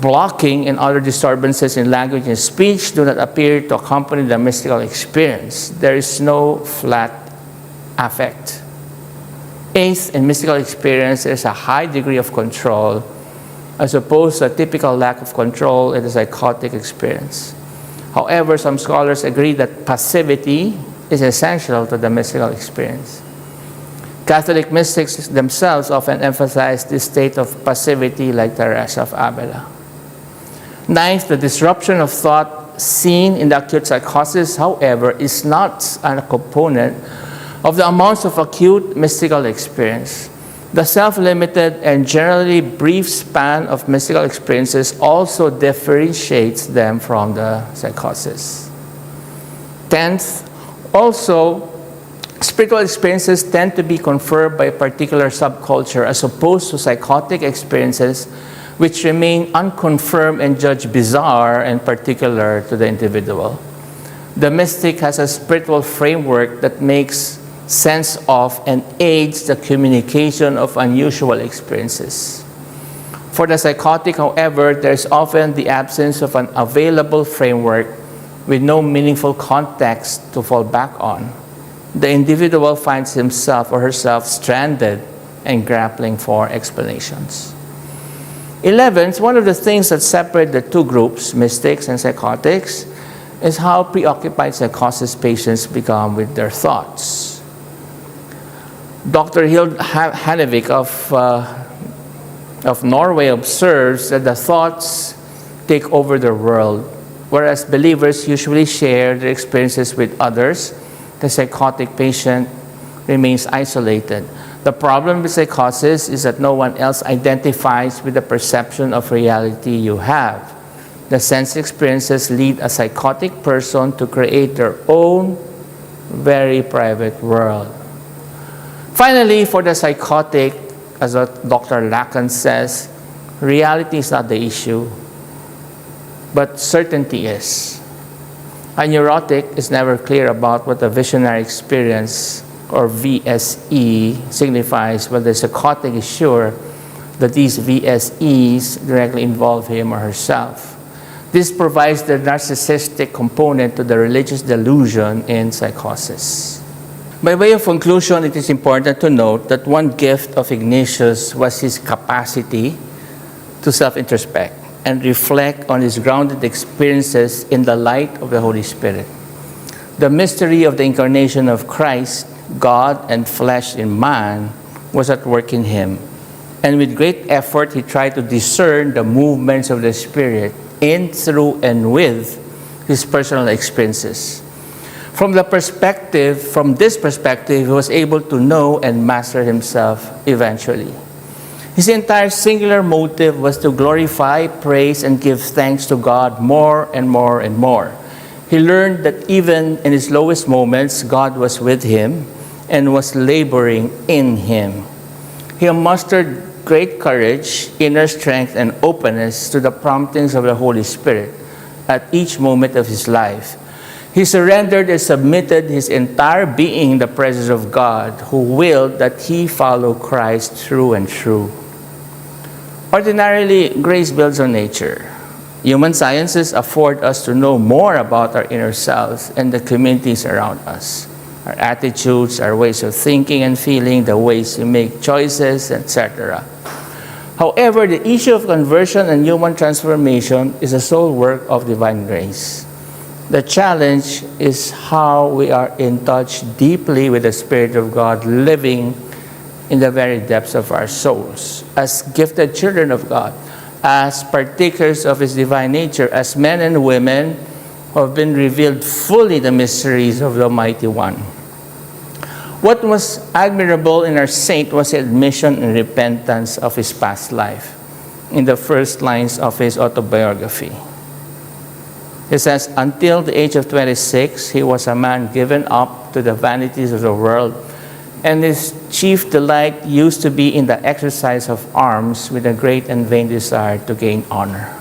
blocking and other disturbances in language and speech do not appear to accompany the mystical experience. There is no flat affect. 8th, in mystical experience, there is a high degree of control as opposed to a typical lack of control in the psychotic experience. However, some scholars agree that passivity is essential to the mystical experience. Catholic mystics themselves often emphasize this state of passivity, like Teresa of Avila. 9th, the disruption of thought seen in the acute psychosis, however, is not a component of the amounts of acute mystical experience. The self-limited and generally brief span of mystical experiences also differentiates them from the psychosis. 10th, also, spiritual experiences tend to be conferred by a particular subculture as opposed to psychotic experiences which remain unconfirmed and judged bizarre and particular to the individual. The mystic has a spiritual framework that makes sense of and aids the communication of unusual experiences. For the psychotic, however, there is often the absence of an available framework with no meaningful context to fall back on. The individual finds himself or herself stranded and grappling for explanations. 11th, one of the things that separate the two groups, mystics and psychotics, is how preoccupied psychosis patients become with their thoughts. Dr. Hild Hannevik of Norway observes that the thoughts take over the world, whereas believers usually share their experiences with others. The psychotic patient remains isolated. The problem with psychosis is that no one else identifies with the perception of reality you have. The sense experiences lead a psychotic person to create their own very private world. Finally, for the psychotic, as Dr. Lacan says, reality is not the issue, but certainty is. A neurotic is never clear about what a visionary experience, or VSE, signifies, but the psychotic is sure that these VSEs directly involve him or herself. This provides the narcissistic component to the religious delusion in psychosis. By way of conclusion, it is important to note that one gift of Ignatius was his capacity to self-introspect and reflect on his grounded experiences in the light of the Holy Spirit. The mystery of the incarnation of Christ, God and flesh in man, was at work in him. And with great effort, he tried to discern the movements of the Spirit in, through, and with his personal experiences. From this perspective, he was able to know and master himself eventually. His entire singular motive was to glorify, praise, and give thanks to God more and more and more. He learned that even in his lowest moments, God was with him and was laboring in him. He mustered great courage, inner strength, and openness to the promptings of the Holy Spirit at each moment of his life. He surrendered and submitted his entire being in the presence of God, who willed that he follow Christ through and through. Ordinarily, grace builds on nature. Human sciences afford us to know more about our inner selves and the communities around us. Our attitudes, our ways of thinking and feeling, the ways we make choices, etc. However, the issue of conversion and human transformation is the sole work of divine grace. The challenge is how we are in touch deeply with the Spirit of God living in the very depths of our souls. As gifted children of God, as partakers of his divine nature, as men and women who have been revealed fully the mysteries of the Almighty One. What was admirable in our saint was the admission and repentance of his past life in the first lines of his autobiography. He says, until the age of 26, he was a man given up to the vanities of the world, and his chief delight used to be in the exercise of arms with a great and vain desire to gain honor.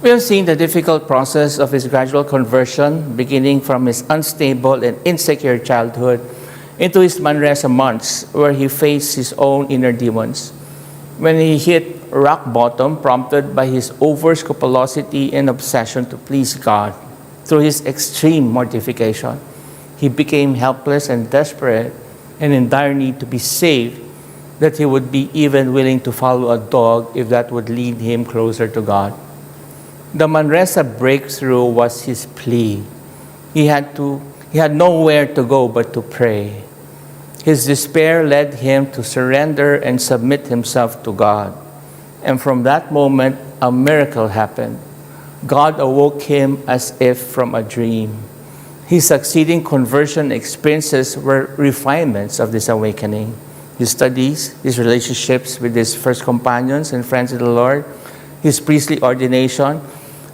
We have seen the difficult process of his gradual conversion, beginning from his unstable and insecure childhood into his Manresa months, where he faced his own inner demons. When he hit rock bottom, prompted by his over-scrupulosity and obsession to please God, through his extreme mortification, he became helpless and desperate and in dire need to be saved, that he would be even willing to follow a dog if that would lead him closer to God. The Manresa breakthrough was his plea. He had nowhere to go but to pray. His despair led him to surrender and submit himself to God. And from that moment, a miracle happened. God awoke him as if from a dream. His succeeding conversion experiences were refinements of this awakening. His studies, his relationships with his first companions and friends of the Lord, his priestly ordination,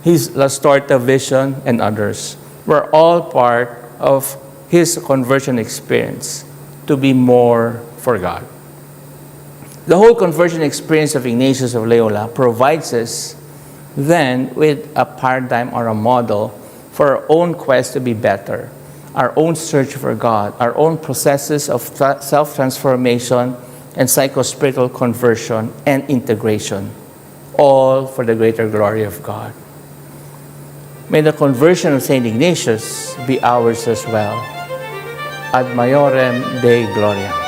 his last Torta vision, and others were all part of his conversion experience to be more for God. The whole conversion experience of Ignatius of Loyola provides us then with a paradigm or a model for our own quest to be better, our own search for God, our own processes of self-transformation and psychospiritual conversion and integration, all for the greater glory of God. May the conversion of St. Ignatius be ours as well. Ad Maiorem Dei Gloria.